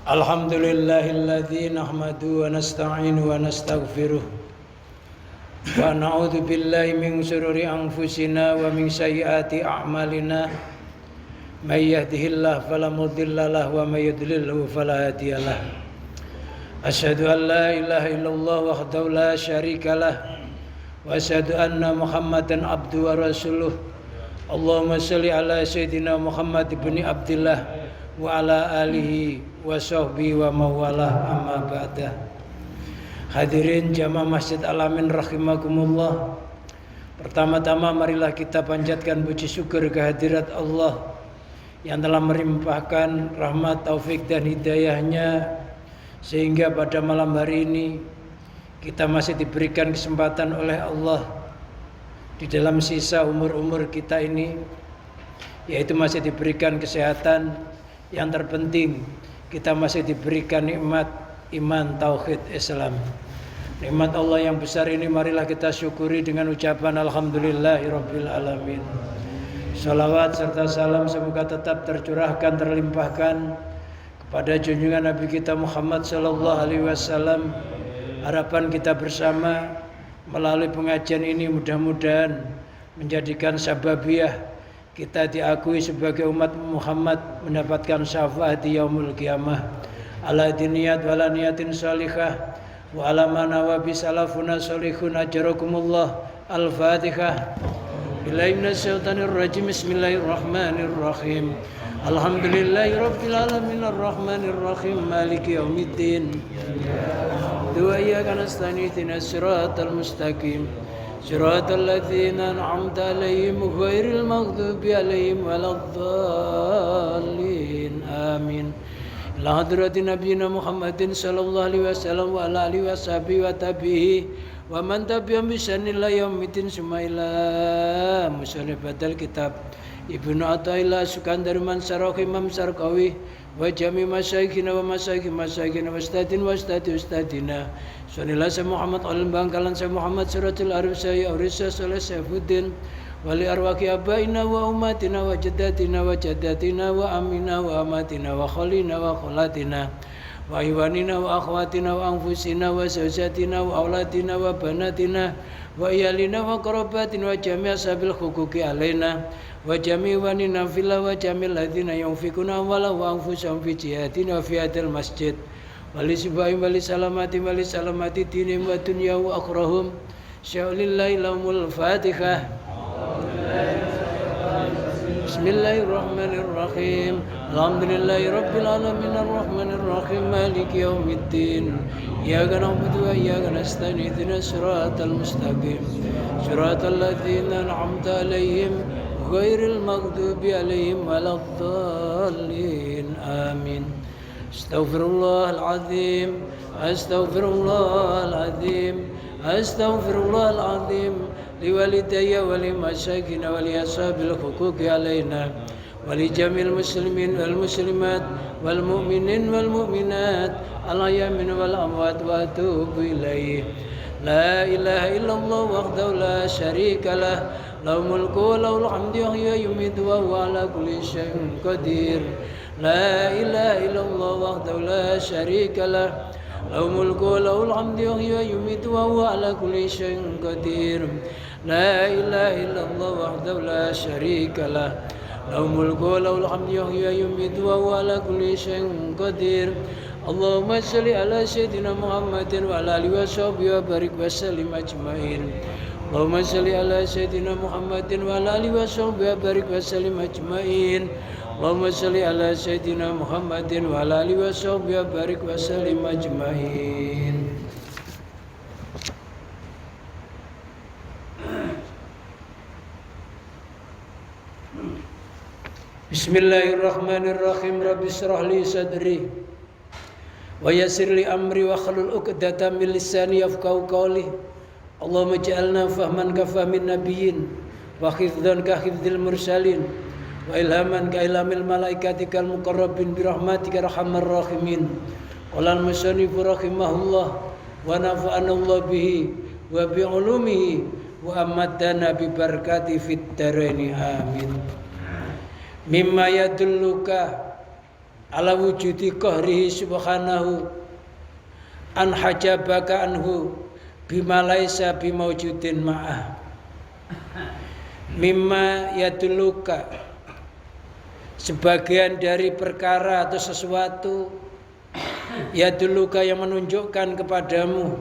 Alhamdulillahilladzi nahmaduhu wa nasta'inu wa nastaghfiruh wa na'udzu billahi min shururi anfusina wa min sayyiati a'malina may yahdihillahu fala mudilla lahu wa may yudlilhu fala hadiyalah. Asyhadu an la ilaha illallah wahdahu la syarika lah wa asyhadu anna Muhammadan abduhu wa rasuluh. Allahumma shalli ala sayyidina Muhammad ibn Abdillah wa ala alihi wa sahbihi wa mawalah, amma ba'dah. Hadirin jamaah Masjid Al-Amin rahimakumullah. Pertama-tama marilah kita panjatkan puji syukur kehadirat Allah yang telah melimpahkan rahmat, taufik dan hidayahnya sehingga pada malam hari ini kita masih diberikan kesempatan oleh Allah di dalam sisa umur-umur kita ini, yaitu masih diberikan kesehatan. Yang terpenting kita masih diberikan nikmat iman, tauhid, Islam. Nikmat Allah yang besar ini marilah kita syukuri dengan ucapan alhamdulillahirabbil alamin. Salawat serta salam semoga tetap tercurahkan, terlimpahkan kepada junjungan Nabi kita Muhammad sallallahu alaihi wasallam. Harapan kita bersama melalui pengajian ini mudah-mudahan menjadikan sababiyah kita diakui sebagai umat Muhammad mendapatkan syafaat di yaumul qiyamah. Ala diniyat wala niyatin salihah wa ala manawa bisalafuna salihun ajarakumullah. Al-Fatihah. Billahi minasyaitonir rajim. Bismillahirrahmanirrahim. Alhamdulillahirabbil alamin arrahmanir rahim maliki yaumiddin. Wa iyyaka nasta'in ihdinas siratal mustaqim. Siratal ladzina an'amta 'alaihim ghairil maghdubi 'alaihim waladdallin. Amin. Ila hadratin nabiyina Muhammadin sallallahu alaihi wasallam wa ala alihi washabihi wa tabihi wa man tabi'ahum bi ihsan ila yaumiddin. Sumaila musannifal kitab Ibnu Athaillah Sukandar Mansarah Imam Sarqawi wa jami masyayikhina wa masyayikhina wa ustadina Sunillah Syekh Muhammad Al-Bangkalan, Syekh Muhammad Suratul Arif, Syekh Aurisa Saleh Saifuddin, wali arwaki abaina wa ummatina wa jaddatina wa jaddatina wa amina wa amatina wa khalina wa khalatina wa iwanina wa akhwatina wa anfusina wa zawjatina wa auladina wa banatina wa iyalina wa qarabatina wa jami' ashabil huquqi alaina wa jami' wanina fillah wa jami' ladzina yunfikuna wala wa anfusahum fi jihadina fi hadal masjid wali subahim wali salamati dinim wa dunya wa akhrahum sya'lillahi lahumul fatihah. Bismillahirrahmanirrahim. Alhamdulillahirabbil alamin arrahmanir rahim maliki yaumiddin. Iyyaka na'budu wa iyyaka nasta'in ihdinas siratal mustaqim. Siratal ladzina an'amta 'alaihim ghairil maghdubi 'alaihim waladdallin. Amin. Astaghfirullahaladzim. Astaghfirullahaladzim liwalidayya wa limasyayikhina wa li ashabil huquqi alaina wa li jamil muslimin wal muslimat wal mu'minin wal mu'minat al ahya'i wal amwat wa atubu ilaih. La ilaha illallah wahdahu la syarika lah, lahul mulku wa lahul hamdu yuhyi wa yumiitu wa huwa ala kulli syai'in qadir. La ilaha illallah wahdahu la syarika lah, lahul mulku wa lahul hamdu yuhyi wa yumiitu wa huwa ala kulli syai'in qadir. La ilaha illallah wahdahu la syarika lah, lahul mulku wa lahul hamdu yuhyi wa yumiitu wa huwa ala kulli syai'in qadir. Allahumma shalli ala sayyidina Muhammadin wa ala alihi wa sahbihi wa barik wa sallim ajmain. Allahumma shalli ala sayyidina Muhammadin wa ala alihi wa sahbihi wa barik wa sallim ajmain. Allahumma shalli ala sayyidina Muhammadin wa ala alihi wa sahbihi wa barik wa sallim ajmain. Bismillahirrahmanirrahim. Rabbi shrah li sadri wa yassir li amri wa hlul 'uqdatam min lisani yafqahu qawli. Allahumma ij'alna fahman ka fahmin nabiyyin wa hifdzan ka hifdzil mursalin wa ilhaman ka ilhamil malaikatikal muqarrabin bi rahmatika arhamar rahimin. Qala al-musannif rahimahullah wa nafa'ana Allah bihi wa bi ulumihi wa amatana bi barakati fit daraini amin. Mimma yadulluka ala wujudi qahrihi subhanahu an hajabaka anhu bima laisa bimawjudin ma'ah mimma yadulluka, sebagian dari perkara atau sesuatu yadulluka yang menunjukkan kepadamu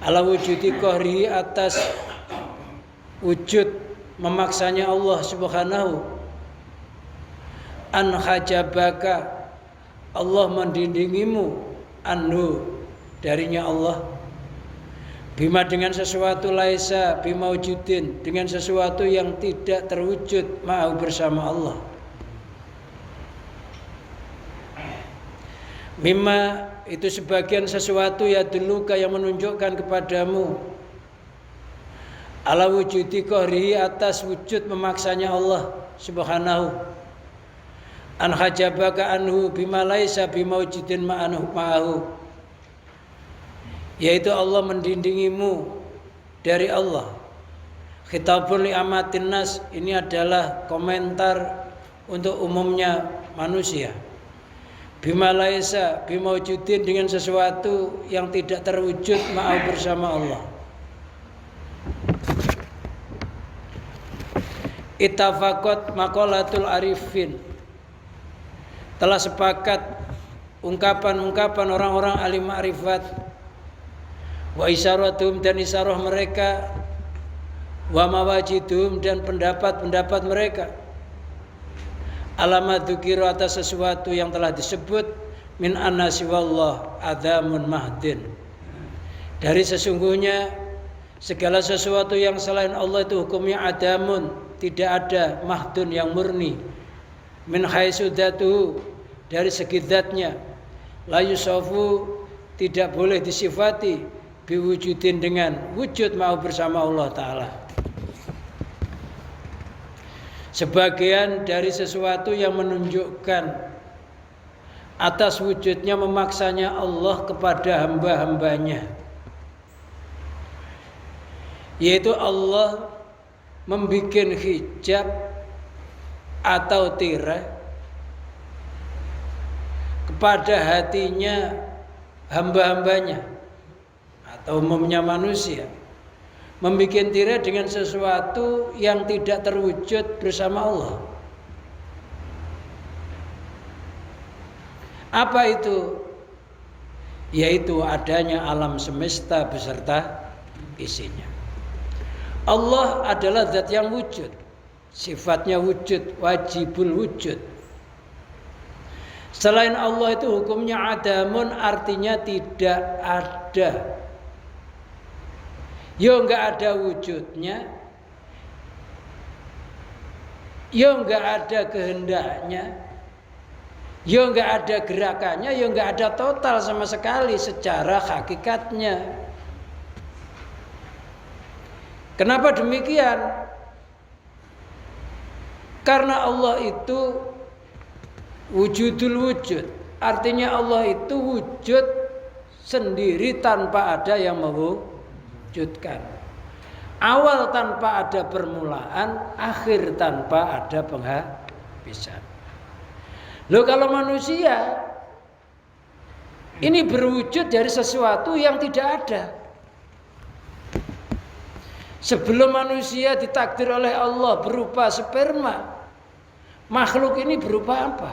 ala wujudi qahrihi, atas wujud memaksanya Allah subhanahu, an hajabaka, Allah mendindingimu, anhu, darinya Allah, bima, dengan sesuatu, laisa bimaujudin, dengan sesuatu yang tidak terwujud, ma'ahu, bersama Allah. Mimma itu sebagian sesuatu ya duluka yang menunjukkan kepadamu ala wujudi qahrihi, atas wujud memaksanya Allah subhanahu, an hajabaka anhu bima laisa bimaujudin ma'ahu, yaitu Allah mendindingimu dari Allah. Khitabun li amatin nas, ini adalah komentar untuk umumnya manusia. Bima laisa bimaujudin, dengan sesuatu yang tidak terwujud, ma'ahu, bersama Allah. Ittafaqat maqalatul arifin, telah sepakat ungkapan-ungkapan orang-orang ahli ma'rifat, wa isyaratum, dan isyarah mereka, wa mawajidum, dan pendapat-pendapat mereka, alamat dzukira, atas sesuatu yang telah disebut, min anna siwallah adamun mahdin, dari sesungguhnya segala sesuatu yang selain Allah itu hukumnya adamun, tidak ada, mahdun, yang murni, min haitsu dzatuhu, dari segi zatnya, la yusafu, tidak boleh disifati, biwujudin, dengan wujud, mau, bersama Allah Ta'ala. Sebagian dari sesuatu yang menunjukkan atas wujudnya memaksanya Allah kepada hamba-hambanya, yaitu Allah membikin hijab atau tirai kepada hatinya hamba-hambanya atau umumnya manusia, membikin tirai dengan sesuatu yang tidak terwujud bersama Allah. Apa itu? Yaitu adanya alam semesta beserta isinya. Allah adalah zat yang wujud, sifatnya wujud, wajibul wujud. Selain Allah itu hukumnya adamun, artinya tidak ada. Ya enggak ada wujudnya, ya enggak ada kehendaknya, ya enggak ada gerakannya, ya enggak ada total sama sekali secara hakikatnya. Kenapa demikian? Karena Allah itu wujudul wujud, artinya Allah itu wujud sendiri tanpa ada yang mewujudkan. Awal tanpa ada permulaan, akhir tanpa ada penghabisan. Loh, kalau manusia ini berwujud dari sesuatu yang tidak ada. Sebelum manusia ditakdir oleh Allah berupa sperma, makhluk ini berupa apa?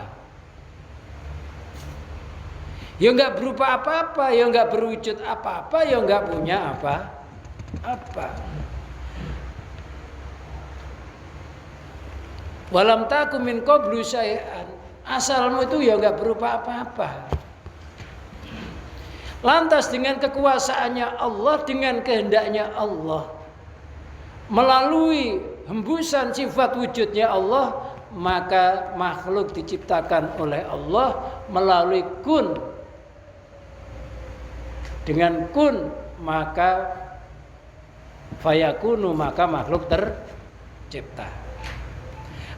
Ya enggak berupa apa-apa, ya enggak berwujud apa-apa, ya enggak punya apa-apa. Walam taku min qablu syai'an, asalmu itu ya enggak berupa apa-apa. Lantas dengan kekuasaannya Allah, dengan kehendaknya Allah, melalui hembusan sifat wujudnya Allah, maka makhluk diciptakan oleh Allah melalui kun. Dengan kun maka fayakunu, maka makhluk tercipta.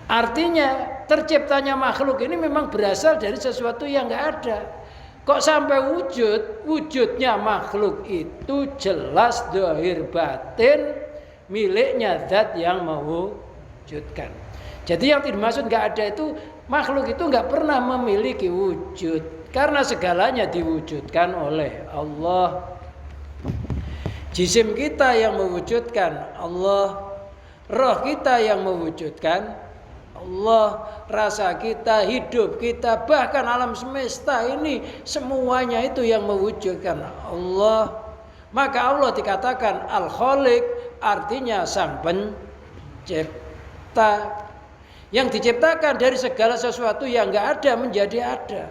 Artinya terciptanya makhluk ini memang berasal dari sesuatu yang enggak ada. Kok sampai wujudnya makhluk itu jelas zahir batin miliknya zat yang mewujudkan. Jadi yang dimaksud enggak ada itu makhluk itu nggak pernah memiliki wujud karena segalanya diwujudkan oleh Allah. Jisim kita yang mewujudkan Allah, roh kita yang mewujudkan Allah, rasa kita, hidup kita, bahkan alam semesta ini semuanya itu yang mewujudkan Allah. Maka Allah dikatakan Al-Khaliq, artinya sang pencipta, yang diciptakan dari segala sesuatu yang enggak ada menjadi ada.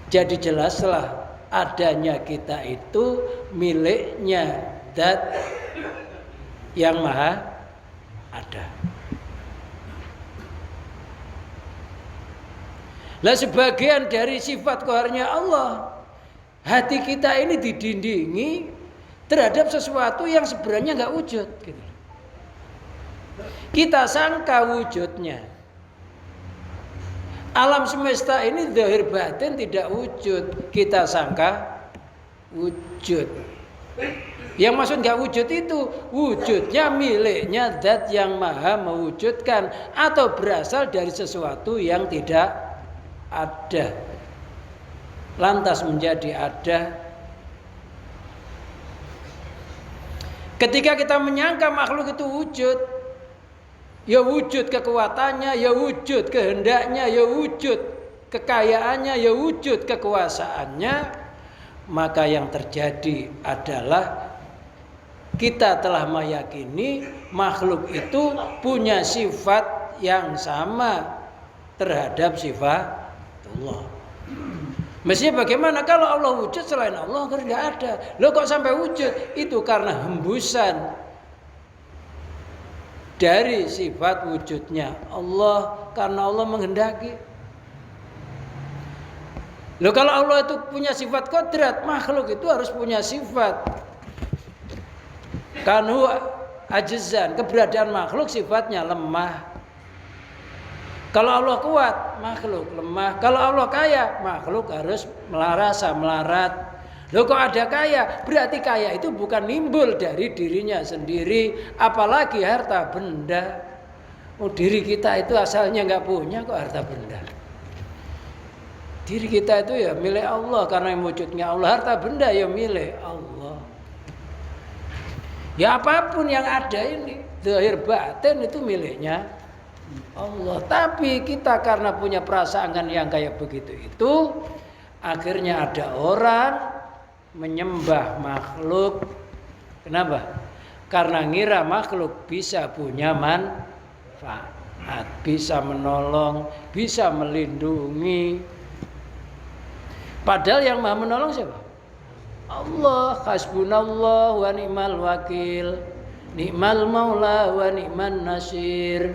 Jadi jelaslah adanya kita itu miliknya Zat yang maha ada. Lah sebagian dari sifat qaharnya Allah, hati kita ini didindingi terhadap sesuatu yang sebenarnya enggak wujud gitu. Kita sangka wujudnya. Alam semesta ini zahir batin tidak wujud, kita sangka wujud. Yang maksud enggak wujud itu wujudnya miliknya Zat yang maha mewujudkan atau berasal dari sesuatu yang tidak ada lantas menjadi ada. Ketika kita menyangka makhluk itu wujud, ya wujud kekuatannya, ya wujud kehendaknya, ya wujud kekayaannya, ya wujud kekuasaannya, maka yang terjadi adalah kita telah meyakini makhluk itu punya sifat yang sama terhadap sifat Allah. Mestinya bagaimana kalau Allah wujud, selain Allah kan nggak ada. Loh kok sampai wujud? Itu karena hembusan dari sifat wujudnya Allah, karena Allah menghendaki. Loh kalau Allah itu punya sifat kodrat, makhluk itu harus punya sifat. Kanu ajzan, keberadaan makhluk sifatnya lemah. Kalau Allah kuat, makhluk lemah. Kalau Allah kaya, makhluk harus melarat. Loh kok ada kaya? Berarti kaya itu bukan nimbul dari dirinya sendiri, apalagi harta benda. Oh, diri kita itu asalnya nggak punya kok harta benda. Diri kita itu ya milik Allah karena wujudnya Allah. Harta benda ya milik Allah. Ya apapun yang ada ini, zahir batin itu miliknya Allah. Tapi kita karena punya perasaan yang kayak begitu itu, akhirnya ada orang menyembah makhluk. Kenapa? Karena ngira makhluk bisa punya manfaat, bisa menolong, bisa melindungi. Padahal yang maha menolong siapa? Allah. Hasbunallah wa ni'mal wakil, ni'mal maula wa ni'man nasir.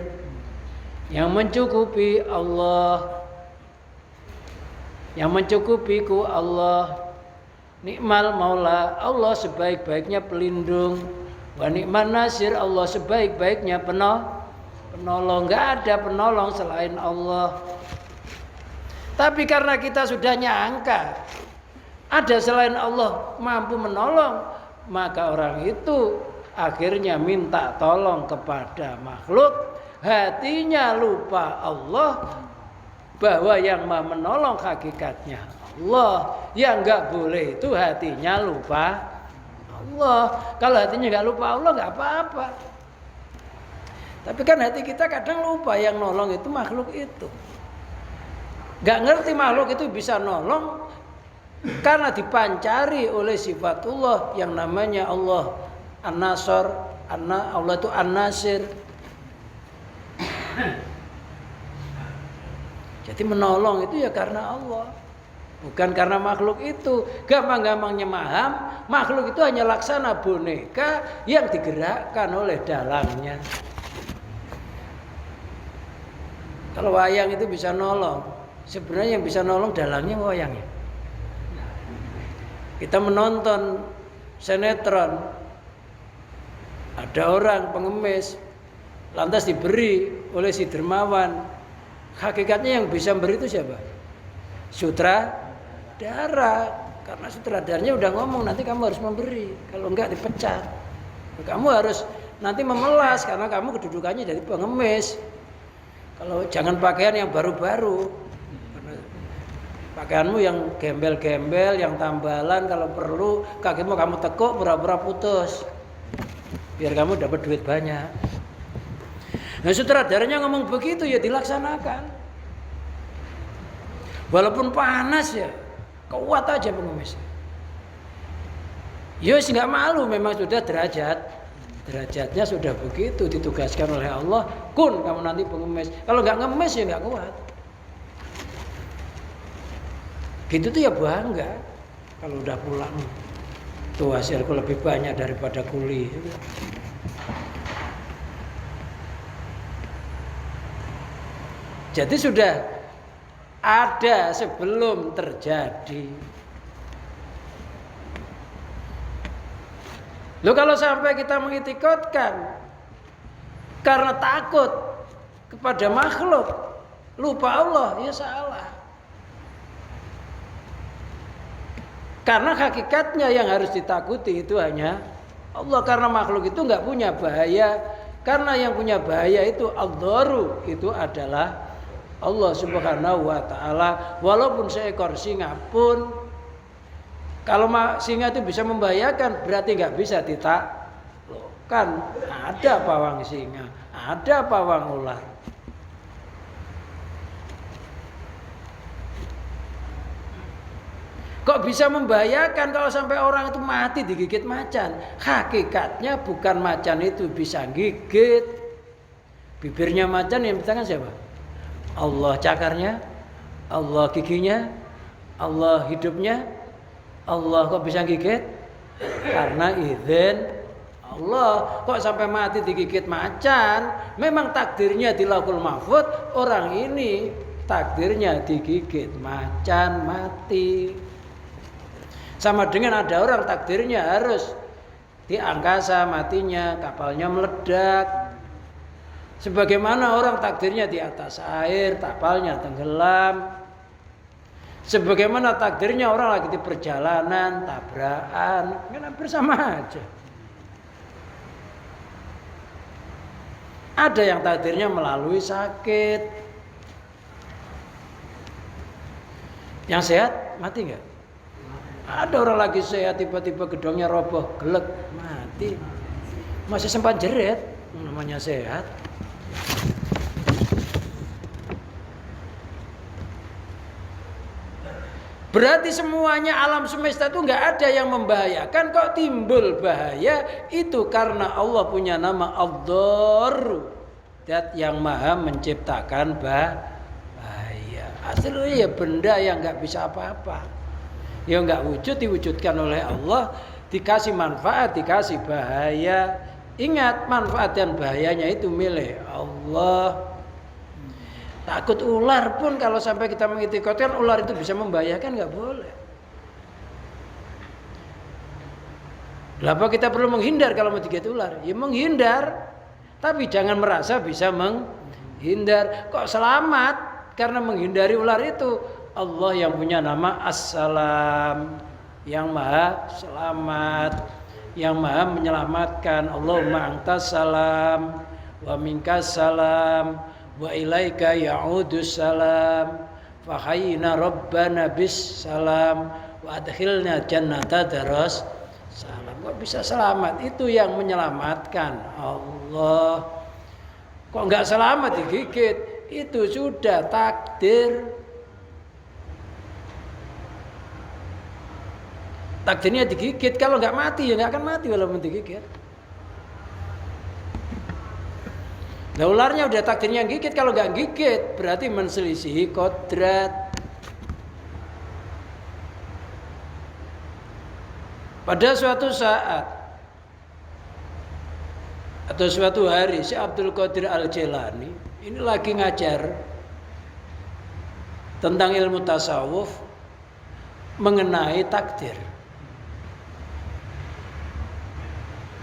Yang mencukupi Allah, yang mencukupiku Allah. Ni'mal maula, Allah sebaik-baiknya pelindung. Wa ni'man nasir, Allah sebaik-baiknya penolong. Enggak ada penolong selain Allah. Tapi karena kita sudah nyangka ada selain Allah mampu menolong, maka orang itu akhirnya minta tolong kepada makhluk. Hatinya lupa Allah, bahwa yang maha menolong hakikatnya Allah. Yang enggak boleh itu hatinya lupa Allah. Kalau hatinya enggak lupa Allah enggak apa-apa. Tapi kan hati kita kadang lupa yang nolong itu makhluk itu. Enggak ngerti makhluk itu bisa nolong karena dipancari oleh sifatullah yang namanya Allah An-Nasr. Allah itu An-Nasir. Jadi menolong itu ya karena Allah, bukan karena makhluk itu. Gampang-gampangnya paham, makhluk itu hanya laksana boneka yang digerakkan oleh dalangnya. Kalau wayang itu bisa nolong, sebenarnya yang bisa nolong dalangnya wayangnya. Kita menonton sinetron, ada orang pengemis, lantas diberi oleh si dermawan. Hakikatnya yang bisa beri itu siapa? Sutradara. Karena sutradaranya udah ngomong nanti kamu harus memberi, kalau enggak dipecat. Kamu harus nanti memelas karena kamu kedudukannya jadi pengemis. Kalau jangan pakaian yang baru-baru. Pakaianmu yang gembel-gembel, yang tambalan, kalau perlu kakimu kamu tekuk pura-pura putus. Biar kamu dapat duit banyak. Nah, sutradaranya ngomong begitu ya dilaksanakan. Walaupun panas ya, kuat aja pengemis. Ya sih nggak malu, memang sudah derajatnya sudah begitu ditugaskan oleh Allah. Kun kamu nanti pengemis. Kalau nggak ngemis ya nggak kuat. Gitu tuh ya bangga. Kalau udah pulang tuh hasilku lebih banyak daripada kuli. Jadi sudah ada sebelum terjadi. Loh kalau sampai kita mengitikadkan karena takut kepada makhluk, lupa Allah, ya salah. Karena hakikatnya yang harus ditakuti itu hanya Allah, karena makhluk itu nggak punya bahaya. Karena yang punya bahaya itu ad-daru, itu adalah Allah Subhanahu wa taala. Walaupun seekor singa pun, kalau singa itu bisa membahayakan, berarti nggak bisa ditaklukkan. Ada pawang singa, ada pawang ular. Kok bisa membahayakan kalau sampai orang itu mati digigit macan? Hakikatnya bukan macan itu bisa gigit. Bibirnya macan yang tangan siapa? Allah cakarnya, Allah giginya, Allah hidupnya. Allah kok bisa gigit? Karena izin Allah. Kok sampai mati digigit macan? Memang takdirnya di Lauhul Mahfuz, orang ini takdirnya digigit macan mati. Sama dengan ada orang takdirnya harus di angkasa matinya, kapalnya meledak. Sebagaimana orang takdirnya di atas air, kapalnya tenggelam. Sebagaimana takdirnya orang lagi di perjalanan, tabrakan, kan hampir sama aja. Ada yang takdirnya melalui sakit. Yang sehat mati nggak? Ada orang lagi sehat tiba-tiba gedongnya roboh, gelek, mati. Masih sempat jerit, namanya sehat. Berarti semuanya alam semesta itu nggak ada yang membahayakan. Kok timbul bahaya? Itu karena Allah punya nama Ad-Dar, Dat yang maha menciptakan bahaya. Aslinya ya benda yang nggak bisa apa-apa, yang nggak wujud diwujudkan oleh Allah, dikasih manfaat, dikasih bahaya. Ingat, manfaat dan bahayanya itu milik Allah. Takut ular pun kalau sampai kita mengitikadkan ular itu bisa membahayakan, nggak boleh. Kenapa kita perlu menghindar kalau mau digigit ular? Ya menghindar, tapi jangan merasa bisa menghindar. Kok selamat karena menghindari ular itu? Allah yang punya nama As-Salam, yang maha selamat, yang maha menyelamatkan. Allahumma antas salam wa minkas salam wa ilaika ya'udus salam fa hayyina rabbana bis salam wa adkhilna jannata daras salam. Kok bisa selamat? Itu yang menyelamatkan Allah. Kok enggak selamat digigit? Itu sudah takdir. Takdirnya digigit. Kalau enggak mati ya enggak akan mati walaupun digigit. Nah, ularnya udah takdirnya gigit, kalau nggak gigit berarti menselisihi kodrat. Pada suatu saat atau suatu hari, si Abdul Qadir Al-Jailani ini lagi ngajar tentang ilmu tasawuf mengenai takdir.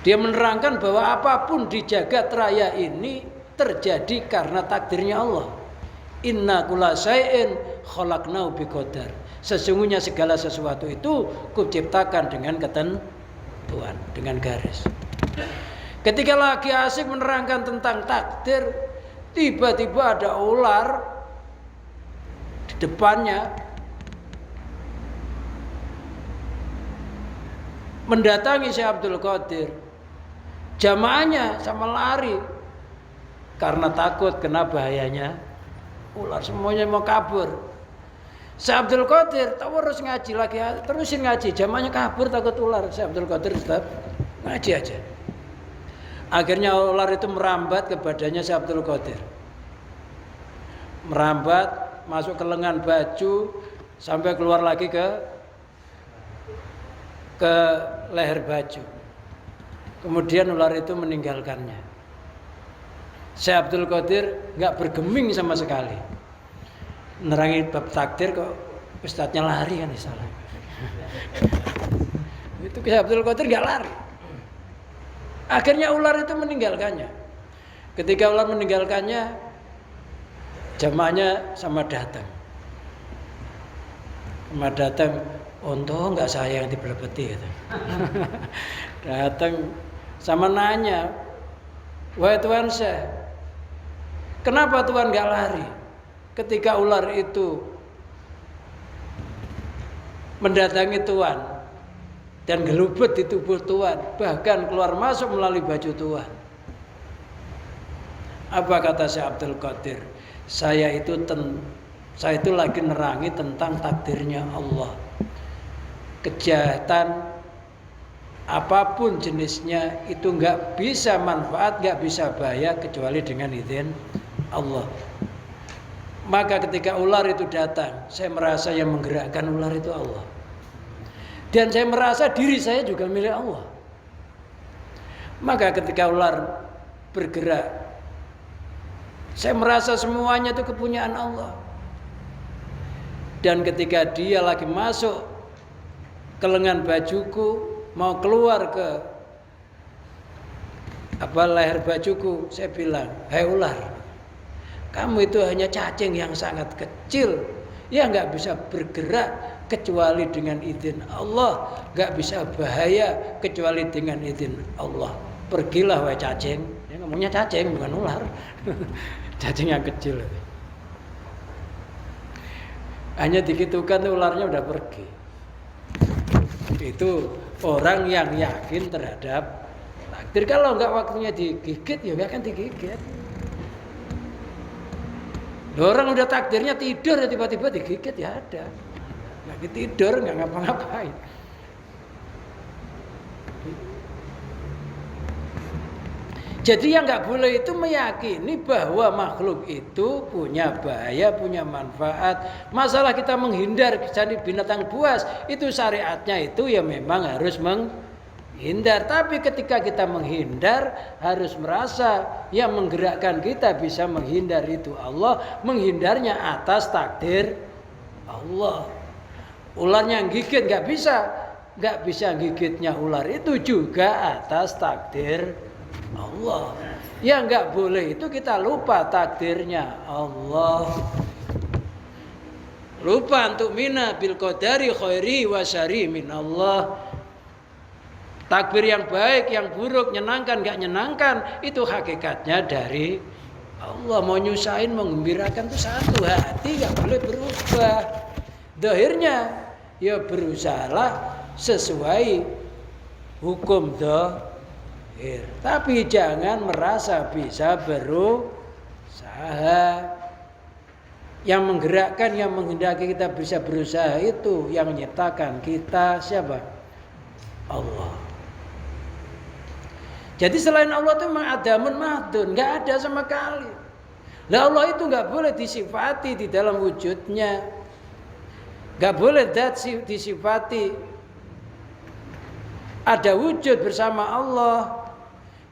Dia menerangkan bahwa apapun di jagat raya ini terjadi karena takdirnya Allah. Inna kulla syai'in khalaqnahu biqadar. Sesungguhnya segala sesuatu itu kuciptakan dengan ketentuan, dengan garis. Ketika lagi asik menerangkan tentang takdir, Tiba-tiba ada ular di depannya mendatangi Syekh Abdul Qadir. Jamaahnya sama lari karena takut kena bahayanya ular, semuanya mau kabur. Syekh Abdul Qadir terus ngaji lagi, terusin ngaji, jamaahnya kabur takut ular. Syekh Abdul Qadir tetap ngaji aja. Akhirnya ular itu merambat ke badannya Syekh Abdul Qadir, merambat masuk ke lengan baju sampai keluar lagi ke leher baju. Kemudian ular itu meninggalkannya. Syekh Abdul Qadir nggak bergeming sama sekali. Nerangi bab takdir kok ustadznya lari kan salah. Itu Syekh Abdul Qadir nggak lari. Akhirnya ular itu meninggalkannya. Ketika ular meninggalkannya, jamaahnya sama datang. Untung nggak saya yang dibelebeti gitu. Datang sama nanya, wahai Tuan Syekh, kenapa Tuan nggak lari ketika ular itu mendatangi Tuan dan gelubet di tubuh Tuan, bahkan keluar masuk melalui baju Tuan? Apa kata Syekh Abdul Qadir? Saya itu lagi nerangi tentang takdirnya Allah. Kejahatan apapun jenisnya itu nggak bisa manfaat, nggak bisa bahaya kecuali dengan izin Allah. Maka ketika ular itu datang, saya merasa yang menggerakkan ular itu Allah. Dan saya merasa diri saya juga milik Allah. Maka ketika ular bergerak, saya merasa semuanya itu kepunyaan Allah. Dan ketika dia lagi masuk ke lengan bajuku, mau keluar ke leher bajuku, saya bilang, hai ular, kamu itu hanya cacing yang sangat kecil, ya nggak bisa bergerak kecuali dengan izin Allah, nggak bisa bahaya kecuali dengan izin Allah. Pergilah wahai cacing. Ya, ngomongnya cacing bukan ular. Cacing yang kecil. Hanya dikitukan ularnya udah pergi. Itu orang yang yakin terhadap takdir. Kalau enggak waktunya digigit, ya enggak akan digigit. Orang udah takdirnya tidur, ya tiba-tiba digigit, ya ada. Lagi tidur, enggak ngapa-ngapain. Jadi yang nggak boleh itu meyakini bahwa makhluk itu punya bahaya, punya manfaat. Masalah kita menghindar jadi binatang buas, itu syariatnya itu ya memang harus menghindar. Tapi ketika kita menghindar harus merasa yang menggerakkan kita bisa menghindar itu Allah, menghindarnya atas takdir Allah. Ularnya yang gigit nggak bisa gigitnya ular itu juga atas takdir Allah. Ya nggak boleh itu kita lupa takdirnya Allah. Lupa untuk mina bil qadari khairi wa syarri min Allah. Takdir yang baik, yang buruk, nyenangkan, nggak nyenangkan, itu hakikatnya dari Allah. Mau nyusahin, mau gembirakan itu satu hati, nggak boleh berubah. Dohirnya ya berusahalah sesuai hukum dohir. Tapi jangan merasa bisa berusaha. Yang menggerakkan, yang menghendaki kita bisa berusaha itu yang menyiptakan kita siapa? Allah. Jadi selain Allah itu memang adamun mahdun, nggak ada sama sekali. Nah Allah itu nggak boleh disifati di dalam wujudnya, nggak boleh disifati ada wujud bersama Allah.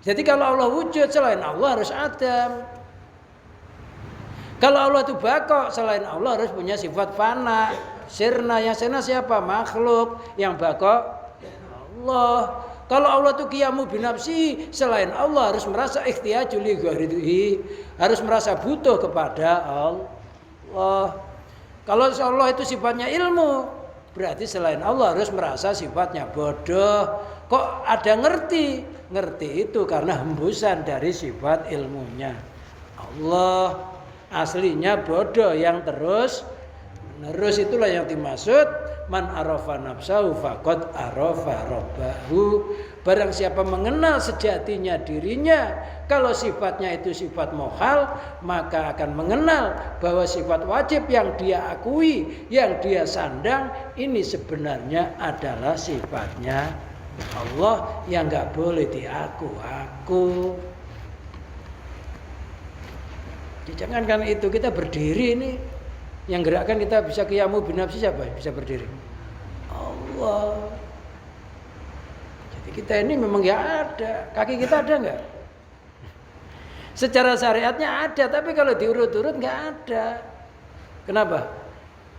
Jadi kalau Allah wujud, selain Allah harus ada. Kalau Allah itu bako, selain Allah harus punya sifat fana, sirna. Yang sirna siapa? Makhluk. Yang bako Allah. Kalau Allah itu qiyamu binafsi, selain Allah harus merasa ikhtiyaju li ghairihi, harus merasa butuh kepada Allah. Kalau Allah itu sifatnya ilmu, berarti selain Allah harus merasa sifatnya bodoh. Kok ada ngerti? Ngerti itu karena hembusan dari sifat ilmunya Allah. Aslinya bodoh yang terus menerus, itulah yang dimaksud man arafa nafsahu faqad arafa rabbahu. Barang siapa mengenal sejatinya dirinya, kalau sifatnya itu sifat mohal, maka akan mengenal bahwa sifat wajib yang dia akui, yang dia sandang, ini sebenarnya adalah sifatnya Allah yang nggak boleh diaku-aku. Jangankan itu, kita berdiri ini, yang gerakkan kita bisa qiyamu binafsi siapa? Bisa berdiri Allah. Jadi kita ini memang ya ada. Kaki kita ada nggak? Secara syariatnya ada, tapi kalau diurut-urut nggak ada. Kenapa?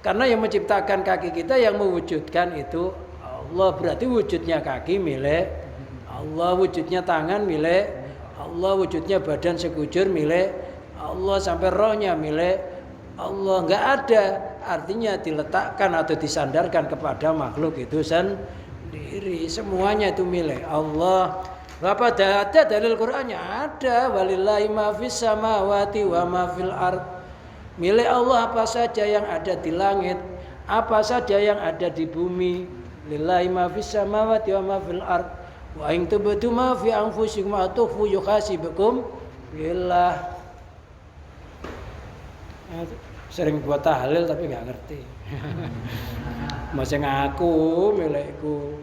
Karena yang menciptakan kaki kita, yang mewujudkan itu Allah. Berarti wujudnya kaki milik Allah, wujudnya tangan milik Allah, wujudnya badan sekujur milik Allah, sampai rohnya milik Allah. Nggak ada, artinya diletakkan atau disandarkan kepada makhluk itu sendiri. Semuanya itu milik Allah. Bapak ada dalil Qur'annya? Ada. Walillahi ma fis samawati wa ma fil ard. Milik Allah apa saja yang ada di langit, apa saja yang ada di bumi. Lillahi ma fis samawati wa ma fil ard. Wa in tubdu ma fi anfusikum wa tukhfu yuhasibukum billah. Sering buat tahlil tapi nggak ngerti. Masih ngaku milikku,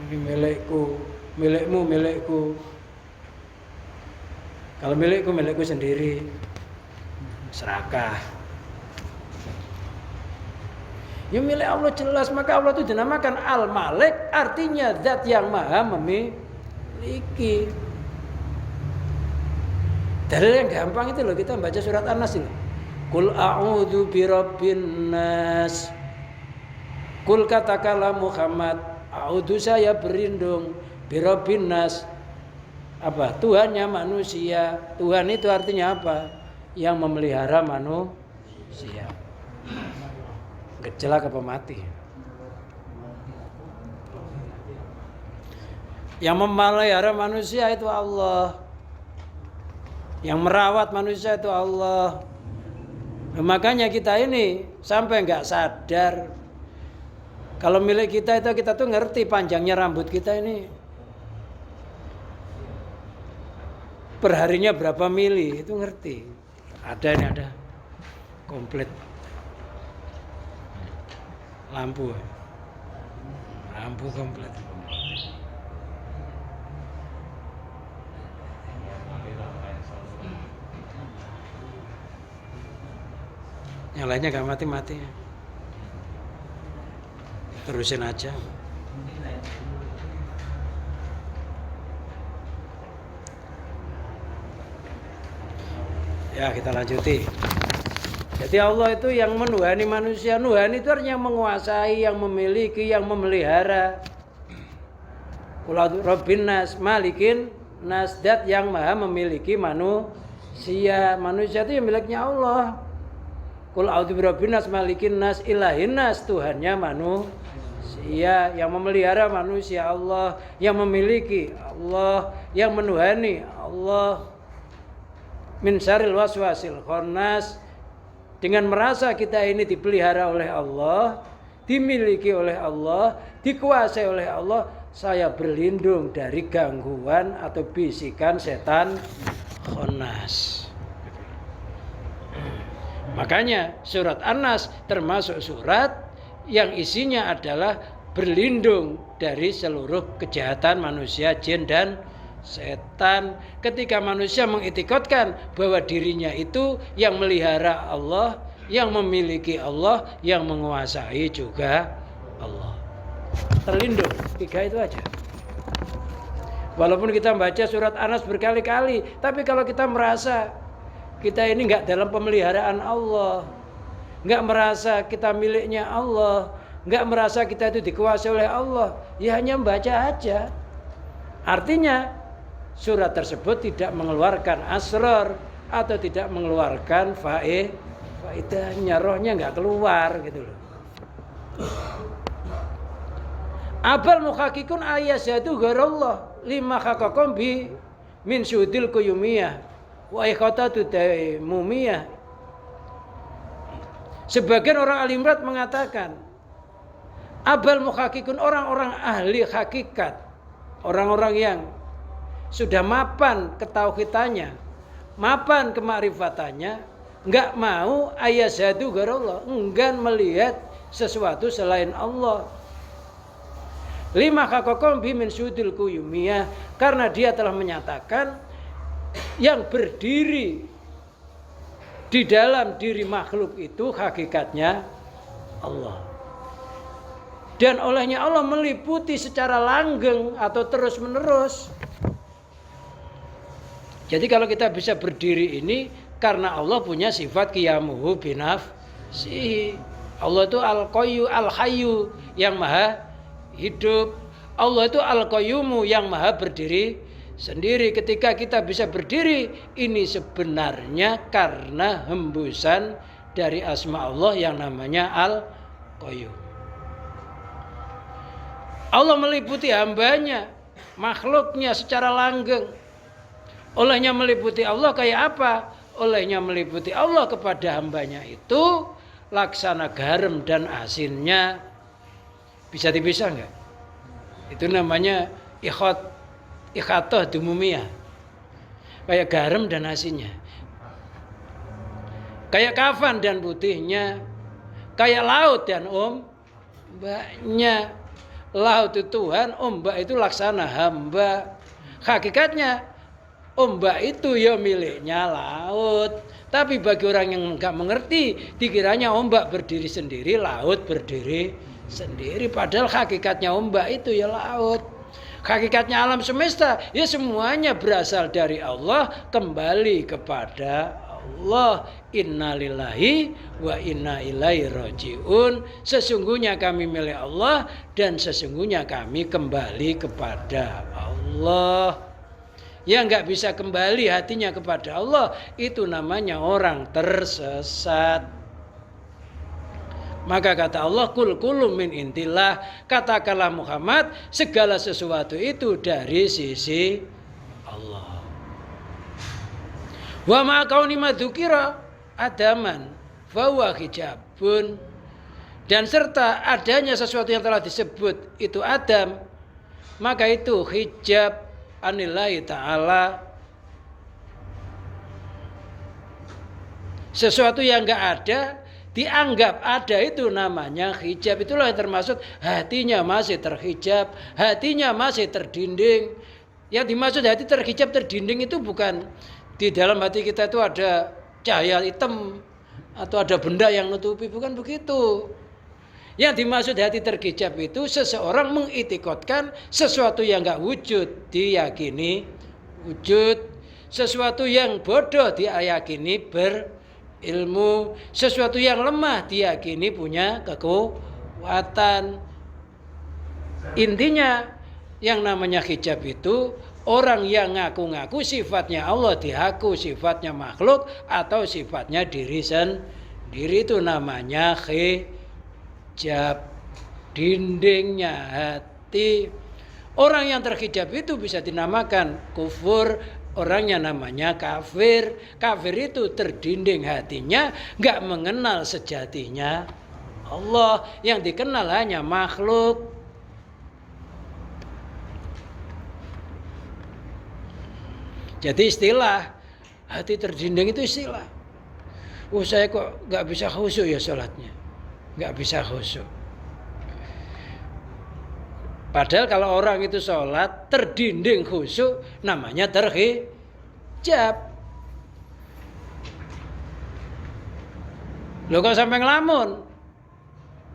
ini milikku, milikmu milikku. Kalau milikku sendiri, serakah. Ya milik Allah jelas, maka Allah itu dinamakan Al-Malik, artinya zat yang maha memiliki. Dalil yang gampang itu loh, kita baca surat An-Nas ini. Qul a'udzu birabbin nas. Qul katakanlah Muhammad, a'udzu saya berlindung birabbin nas. Apa? Tuhannya manusia. Tuhan itu artinya apa? Yang memelihara manusia. Gejolak apa mati? Yang memelihara manusia itu Allah. Yang merawat manusia itu Allah. Nah, makanya kita ini sampai nggak sadar kalau milik kita itu, kita tuh ngerti panjangnya rambut kita ini perharinya berapa mili, itu ngerti. Ada ini, ada komplit lampu komplit. Yang lainnya gak mati-mati, terusin aja. Ya kita lanjuti. Jadi Allah itu yang menuhani manusia. Nuhani itu artinya menguasai, yang memiliki, yang memelihara. Qul rabbin nas, malikin nas, dat yang maha memiliki manusia. Manusia itu yang miliknya Allah. Qul a'udzu birabbin nas, malikin nas, ilahin nas, Tuhannya manusia. Yang memelihara manusia Allah, yang memiliki Allah, yang menuhani Allah. Min syarril waswasil khannas, dengan merasa kita ini dipelihara oleh Allah, dimiliki oleh Allah, dikuasai oleh Allah, saya berlindung dari gangguan atau bisikan setan khannas. Makanya surat An-Nas termasuk surat yang isinya adalah berlindung dari seluruh kejahatan manusia, jin dan setan. Ketika manusia mengitikadkan bahwa dirinya itu yang melihara Allah, yang memiliki Allah, yang menguasai juga Allah, terlindung. Tiga itu aja. Walaupun kita baca surat An-Nas berkali-kali, tapi kalau kita merasa kita ini enggak dalam pemeliharaan Allah, enggak merasa kita miliknya Allah, enggak merasa kita itu dikuasai oleh Allah, ya hanya membaca aja. Artinya surat tersebut tidak mengeluarkan asrar atau tidak mengeluarkan faedahnya, rohnya enggak keluar gitu loh. Abal muhaqqiqun ayasyadu ghairallah lima haqqaqum bi min syudil quyumiyah wa ikhatatu mumiyah. Sebagian orang alimrat mengatakan abal muhakikun, orang-orang ahli hakikat, orang-orang yang sudah mapan ketauhidannya, mapan kemakrifatannya, enggak mau ayazadu ghairallah, enggan melihat sesuatu selain Allah. Lima haqqaqam bi min sudil quyumiyah, karena dia telah menyatakan yang berdiri di dalam diri makhluk itu hakikatnya Allah. Dan olehnya Allah meliputi secara langgeng atau terus menerus. Jadi kalau kita bisa berdiri ini karena Allah punya sifat qiyamuhu binafsihi. Allah itu al-qayyu al-hayyu, yang maha hidup. Allah itu al-qayyumu, yang maha berdiri sendiri. Ketika kita bisa berdiri, ini sebenarnya karena hembusan dari asma Allah yang namanya al-qayyum. Allah meliputi hambanya, makhluknya secara langgeng. Olehnya meliputi Allah kayak apa? Olehnya meliputi Allah kepada hambanya itu laksana garam dan asinnya. Bisa dipisah enggak? Itu namanya ikhatoh dumumiyah. Kayak garam dan asinnya, kayak kafan dan putihnya, kayak laut dan ombaknya. Laut itu Tuhan, ombak itu laksana hamba. Hakikatnya ombak itu ya miliknya laut. Tapi bagi orang yang enggak mengerti, dikiranya ombak berdiri sendiri, laut berdiri sendiri. Padahal hakikatnya ombak itu ya laut. Hakikatnya alam semesta ya semuanya berasal dari Allah, kembali kepada Allah. Innalillahi wa inna ilaihi rajiun. Sesungguhnya kami milik Allah dan sesungguhnya kami kembali kepada Allah. Yang enggak bisa kembali hatinya kepada Allah, itu namanya orang tersesat. Maka kata Allah, kul kulum min intillah, katakanlah Muhammad, segala sesuatu itu dari sisi Allah. Wa ma kauni madzukira adaman fa huwa hijabun, dan serta adanya sesuatu yang telah disebut itu adam, maka itu hijab anillahi ta'ala. Sesuatu yang enggak ada dianggap ada, itu namanya hijab. Itulah yang termasuk hatinya masih terhijab, hatinya masih terdinding. Yang dimaksud hati terhijab, terdinding itu bukan di dalam hati kita itu ada cahaya hitam atau ada benda yang nutupi, bukan begitu. Yang dimaksud hati terhijab itu seseorang mengitikadkan sesuatu yang enggak wujud diyakini wujud, sesuatu yang bodoh diyakini berilmu, sesuatu yang lemah diyakini punya kekuatan. Intinya yang namanya hijab itu orang yang ngaku-ngaku sifatnya Allah diaku sifatnya makhluk atau sifatnya diri sendiri, itu namanya hijab, dindingnya hati. Orang yang terhijab itu bisa dinamakan kufur, orangnya namanya kafir. Kafir itu terdinding hatinya, gak mengenal sejatinya Allah, yang dikenal hanya makhluk. Jadi istilah hati terdinding itu istilah. Oh, saya kok gak bisa khusyuk ya sholatnya, gak bisa khusyuk. Padahal kalau orang itu sholat terdinding khusyuk, namanya terhijab. Loh, kalau sampai ngelamun,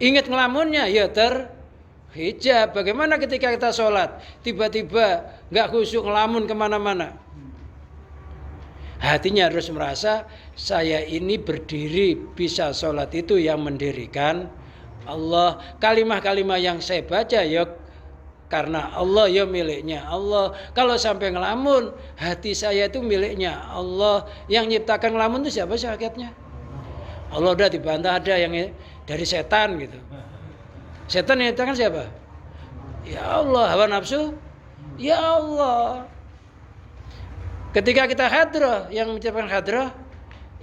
ingat ngelamunnya ya terhijab. Bagaimana ketika kita sholat tiba-tiba gak khusyuk, ngelamun kemana-mana? Hatinya harus merasa saya ini berdiri bisa sholat itu yang mendirikan Allah. Kalimah-kalimah yang saya baca ya karena Allah, ya miliknya Allah. Kalau sampai ngelamun, hati saya itu miliknya Allah. Yang nyiptakan ngelamun itu siapa sih hakikatnya? Allah. Udah dibantah ada yang dari setan gitu. Setan yang nyiptakan siapa? Ya Allah. Hawa nafsu? Ya Allah. Ketika kita hadrah, yang mengucapkan hadrah,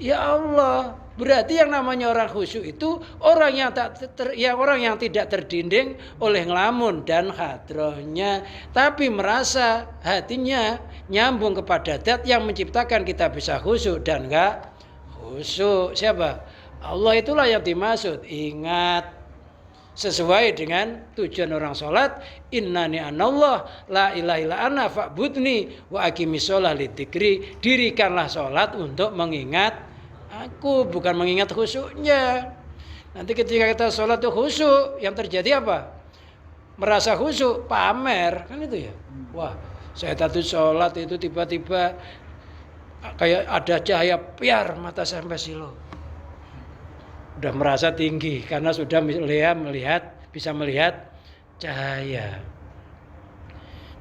ya Allah, berarti yang namanya orang khusyuk itu orang yang tidak terdinding oleh ngelamun dan hadrahnya, tapi merasa hatinya nyambung kepada zat yang menciptakan kita bisa khusyuk dan enggak khusyuk. Siapa? Allah, itulah yang dimaksud. Ingat, sesuai dengan tujuan orang sholat, innani anallah la ilaha illa ana fa'budni wa aqimis sholah lidzikri. Dirikanlah sholat untuk mengingat aku, bukan mengingat khusyuknya. Nanti ketika kita sholat itu khusyuk, yang terjadi apa? Merasa khusyuk, pamer, kan itu ya. Wah, saya tadi sholat itu tiba-tiba kayak ada cahaya piar, mata sampai silau. Udah merasa tinggi karena sudah bisa melihat cahaya.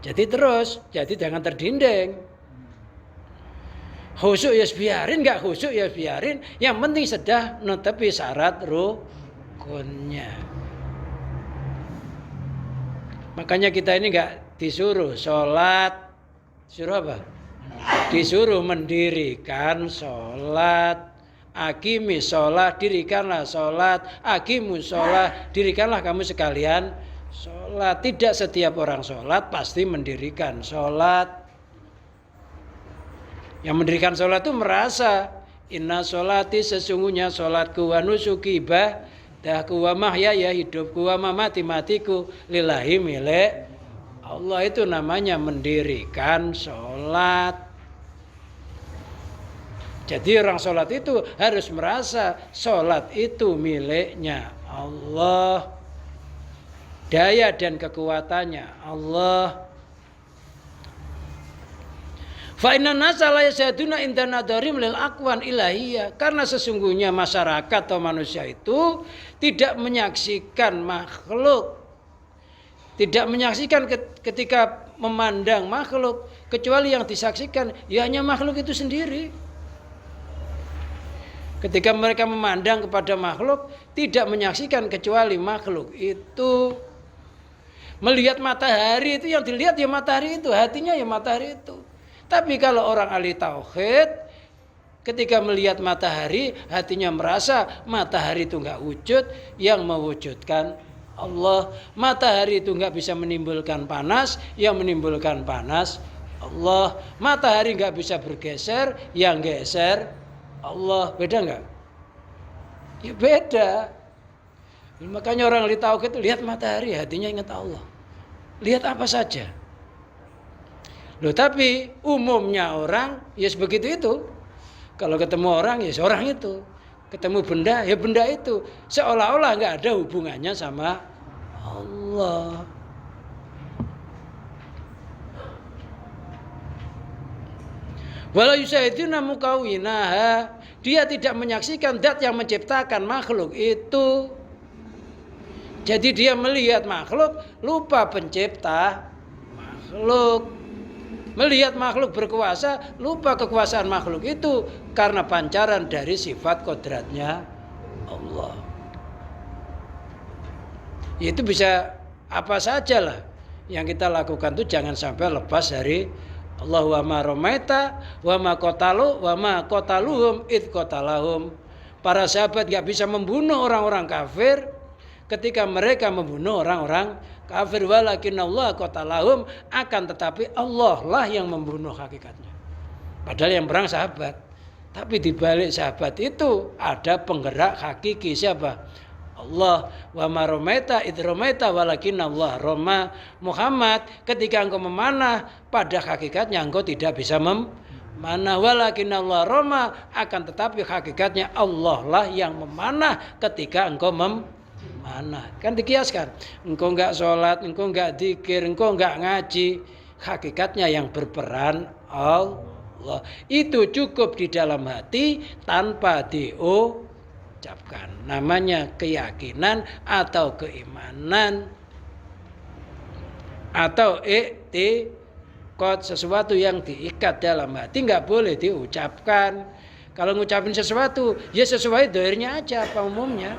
Jadi jangan terdinding. Khusyuk ya biarin, enggak khusyuk ya biarin. Yang penting sudah netepi syarat rukunnya. Makanya kita ini enggak disuruh sholat, disuruh apa? Disuruh mendirikan sholat. Aqimi sholat, dirikanlah sholat. Aqimu sholat, dirikanlah kamu sekalian sholat. Tidak setiap orang sholat pasti mendirikan sholat. Yang mendirikan sholat itu merasa, inna sholati, sesungguhnya sholatku, wa nusuki, ibadahku, wa mahyaya, hidupku, wa mamati, matiku, lillahi, milik Allah. Itu namanya mendirikan sholat. Jadi orang sholat itu harus merasa sholat itu miliknya Allah. Daya dan kekuatannya Allah. Fa inna nasa la yasaduna inda nadarim lil aqwan ilahiyah. Karena sesungguhnya masyarakat atau manusia itu tidak menyaksikan makhluk. Tidak menyaksikan ketika memandang makhluk, kecuali yang disaksikan ya hanya makhluk itu sendiri. Ketika mereka memandang kepada makhluk, tidak menyaksikan kecuali makhluk itu. Melihat matahari itu, yang dilihat ya matahari itu, hatinya ya matahari itu. Tapi kalau orang ahli tauhid, ketika melihat matahari, hatinya merasa matahari itu enggak wujud, yang mewujudkan Allah. Matahari itu enggak bisa menimbulkan panas, yang menimbulkan panas Allah. Matahari enggak bisa bergeser, yang geser Allah. Beda enggak? Ya beda. Makanya orang ahli tauhid itu lihat matahari, hatinya ingat Allah. Lihat apa saja. Loh, tapi umumnya orang ya sebegitu itu. Kalau ketemu orang ya seorang itu. Ketemu benda ya benda itu. Seolah-olah enggak ada hubungannya sama Allah. Walau yusahiduna mukawinaha, dia tidak menyaksikan zat yang menciptakan makhluk itu. Jadi dia melihat makhluk, lupa pencipta makhluk. Melihat makhluk berkuasa, lupa kekuasaan makhluk itu karena pancaran dari sifat kodratnya Allah. Itu bisa apa sajalah yang kita lakukan itu jangan sampai lepas dari Allah. Wa ma romaita wa ma qatalu wa ma qataluhum id qatalahum. Para sahabat enggak bisa membunuh orang-orang kafir ketika mereka membunuh orang-orang kafir. Walakin Allah qatalahum, akan tetapi Allah lah yang membunuh hakikatnya. Padahal yang perang sahabat. Tapi di balik sahabat itu ada penggerak hakiki, siapa? Allah. Wa ma romaita id romaita walakin Allah roma. Muhammad, ketika engkau memanah, pada hakikatnya engkau tidak bisa memanah. Walakin Allah roma, akan tetapi hakikatnya Allah lah yang memanah ketika engkau memanah. Kan dikiaskan, engkau enggak sholat, engkau enggak dzikir, engkau enggak ngaji, hakikatnya yang berperan Allah. Itu cukup di dalam hati tanpa diucapkan. Namanya keyakinan atau keimanan atau i'tiqad, sesuatu yang diikat dalam hati, enggak boleh diucapkan. Kalau ngucapin sesuatu ya sesuai dohirnya aja, apa umumnya.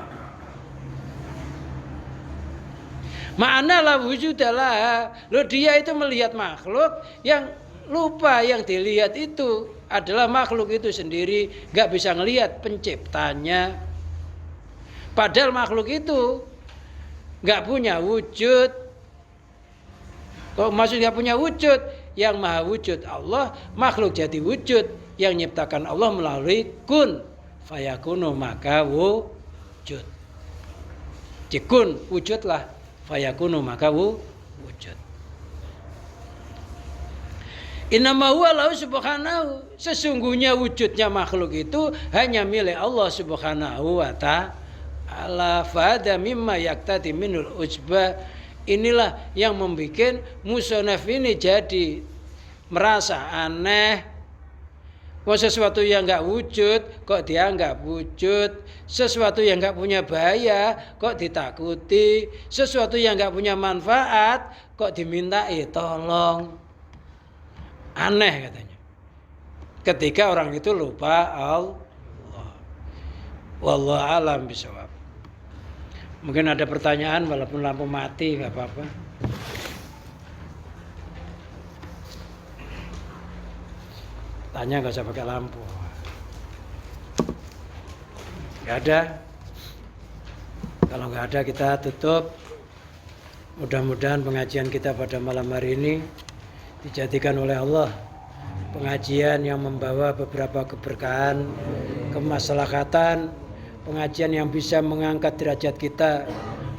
Ma'ana la wujudalah. Loh, dia itu melihat makhluk yang lupa yang dilihat itu adalah makhluk itu sendiri, nggak bisa ngelihat penciptanya. Padahal makhluk itu nggak punya wujud. Kok maksudnya punya wujud? Yang maha wujud Allah, makhluk jadi wujud yang nyiptakan Allah melalui kun fayakunu, maka wujud. Jikun wujudlah, fayakunu maka wujud. Innama huwa lahu subhanahu, sesungguhnya wujudnya makhluk itu hanya milik Allah subhanahu wa ta'ala. Fahada mimma yaktati minul ujba, inilah yang membuat musonaf ini jadi merasa aneh. Sesuatu yang nggak wujud kok dianggap wujud, sesuatu yang nggak punya bahaya kok ditakuti, sesuatu yang nggak punya manfaat kok dimintai tolong. Aneh katanya. Ketika orang itu lupa Allah. Wallahu a'lam bishawab. Mungkin ada pertanyaan walaupun lampu mati nggak apa-apa. Tanya nggak usah pakai lampu. Nggak ada. Kalau nggak ada kita tutup. Mudah-mudahan pengajian kita pada malam hari ini dijadikan oleh Allah pengajian yang membawa beberapa keberkahan, kemaslahatan, pengajian yang bisa mengangkat derajat kita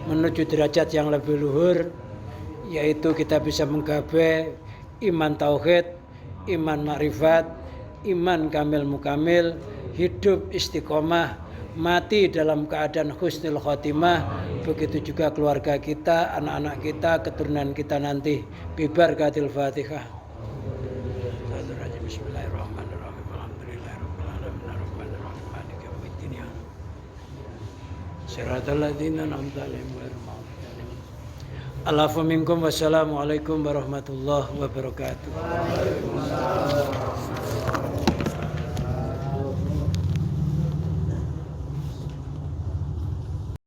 menuju derajat yang lebih luhur, yaitu kita bisa menggapai iman tauhid, iman makrifat, iman kamil mukamil, hidup istiqomah, mati dalam keadaan husnul khotimah. Begitu juga keluarga kita, anak-anak kita, keturunan kita nanti. Bibarakatil Fatihah. Bismillahirrahmanirrahim. Alhamdulillahirabbil alamin. Arrahmanir rahim. Maliki yaumiddin. Shiratal ladzina an'amta 'alaihim ghairil maghdubi 'alaihim. Alafu minkum wassalamu alaikum warahmatullahi wabarakatuh.